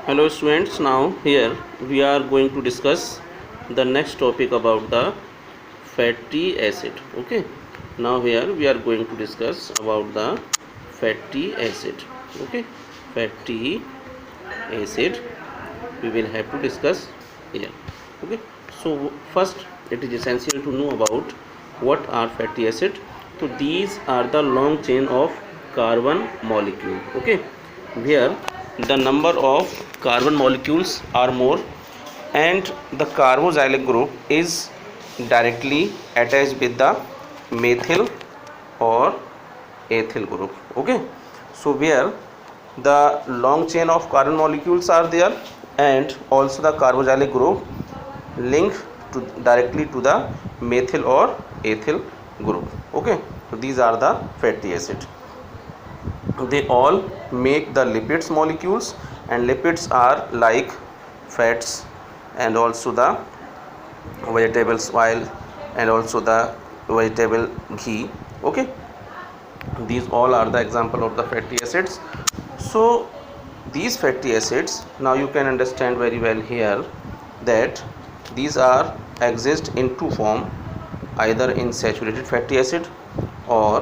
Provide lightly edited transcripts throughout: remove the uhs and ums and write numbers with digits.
Hello students, now here we are going to discuss the next topic about the fatty acid. Okay, now here we are going to discuss about the fatty acid. Okay, fatty acid we will have to discuss here. Okay, so first it is essential to know about what are fatty acid. So these are the long chain of carbon molecule. Okay, where the number of carbon molecules are more and the carboxylic group is directly attached with the methyl or ethyl group. Okay, so where the long chain of carbon molecules are there and also the carboxylic group link to directly to the methyl or ethyl group. Okay, so these are the fatty acid. They all make the lipids molecules, and lipids are like fats and also the vegetables oil and also the vegetable ghee. Okay, these all are the example of the fatty acids. So these fatty acids, now you can understand very well here that these are exist in two form, either in saturated fatty acid or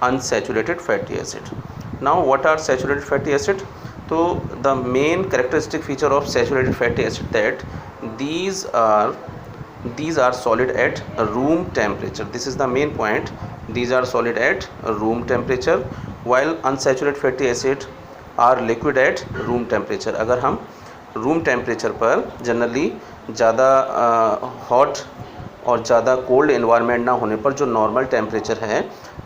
unsaturated fatty acid. Now what are saturated fatty acid? So the main characteristic feature of saturated fatty acid that these are solid at room temperature. This is the main point. These are solid at room temperature, while unsaturated fatty acid are liquid at room temperature. अगर हम room temperature पर generally ज़्यादा hot और ज़्यादा cold environment ना होने पर जो नॉर्मल टेम्परेचर है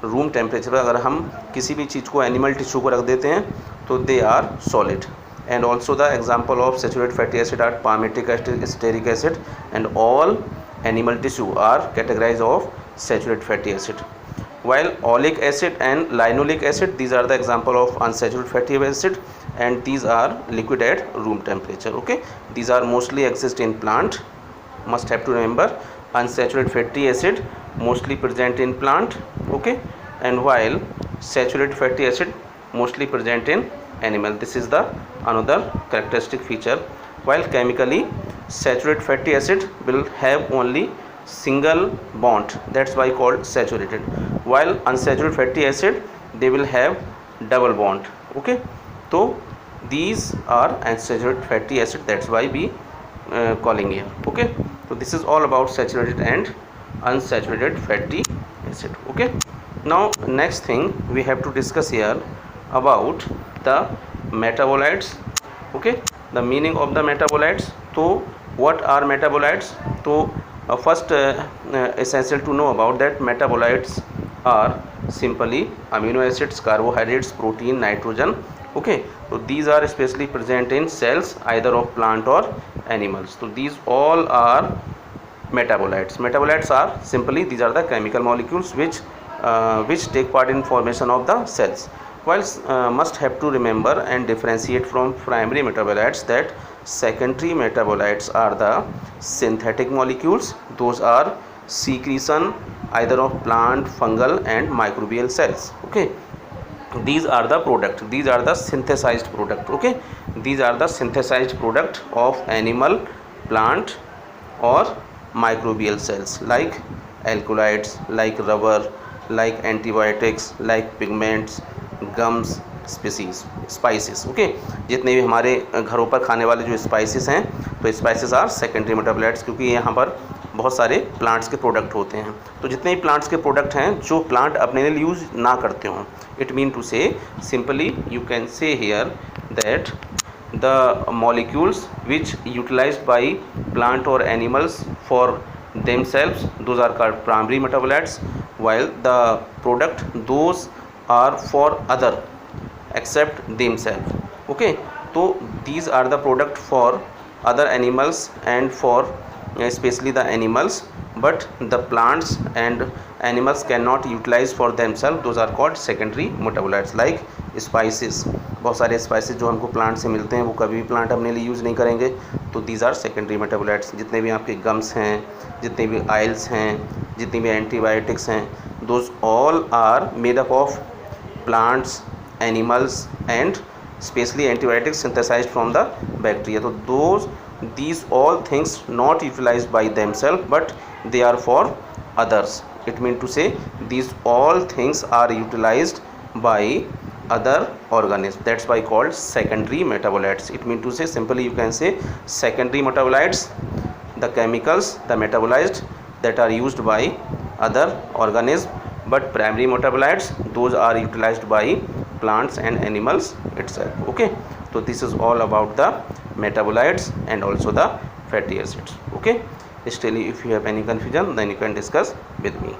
रूम टेम्परेचर पर अगर हम किसी भी चीज़ को एनिमल टिश्यू को रख देते हैं तो they are solid. And also the example of saturated fatty acid are palmitic acid, stearic acid, and all animal tissue are categorized of saturated fatty acid. While oleic acid and linoleic acid, these are the example of unsaturated fatty acid, and these are liquid at room temperature. Okay, these are mostly exist in plant. Must have to remember, unsaturated fatty acid mostly present in plant. Okay, and while saturated fatty acid mostly present in animal. This is the another characteristic feature. While chemically saturated fatty acid will have only single bond, that's why called saturated, while unsaturated fatty acid they will have double bond. Okay, so these are unsaturated fatty acid, that's why we calling here. Okay, so this is all about saturated and unsaturated fatty acid. Okay, now next thing we have to discuss here about the metabolites. Okay, the meaning of the metabolites. So what are metabolites? So first essential to know about that metabolites are simply amino acids, carbohydrates, protein, nitrogen. Okay, so these are especially present in cells either of plant or animals. So these all are metabolites. Metabolites are simply these are the chemical molecules which take part in formation of the cells. While must have to remember and differentiate from primary metabolites that secondary metabolites are the synthetic molecules. Those are secretion either of plant, fungal and microbial cells. Okay, these are the product, these are the synthesized product. Okay, these are the synthesized product of animal, plant or microbial cells, like alkaloids, like rubber, like antibiotics, like pigments, gums, species, spices. Okay, जितने भी हमारे घरों पर खाने वाले जो spices हैं तो स्पाइसेस आर सेकेंडरी मेटाबोलाइट्स, क्योंकि यहाँ पर बहुत सारे प्लांट्स के प्रोडक्ट होते हैं. तो जितने भी प्लांट्स के प्रोडक्ट हैं जो प्लांट अपने लिए यूज़ ना करते हों, इट मीन टू से simply you can say here that the molecules which utilized by plant or animals for themselves, those are called primary metabolites, while the product those are for other except themselves. Okay, so these are the product for other animals and for especially the animals, but the plants and animals cannot utilize for themselves. Those are called secondary metabolites. Like spices, बहुत सारे spices जो हमको plant से मिलते हैं वो कभी भी प्लांट अपने लिए यूज़ नहीं करेंगे, तो दीज आर सेकेंडरी मेटाबोलाइट्स. जितने भी आपके गम्स हैं, जितने भी आयल्स हैं, जितनी भी एंटीबायोटिक्स हैं, those all are made up of plants, animals and especially antibiotics synthesized from the bacteria. So these all things not utilized by themselves, but they are for others. It means to say these all things are utilized by other organisms. That's why called secondary metabolites. It means to say, simply you can say, secondary metabolites, the chemicals, the metabolized that are used by other organisms, but primary metabolites, those are utilized by plants and animals itself. Okay, so this is all about the metabolites and also the fatty acids. Okay, still if you have any confusion, then you can discuss with me.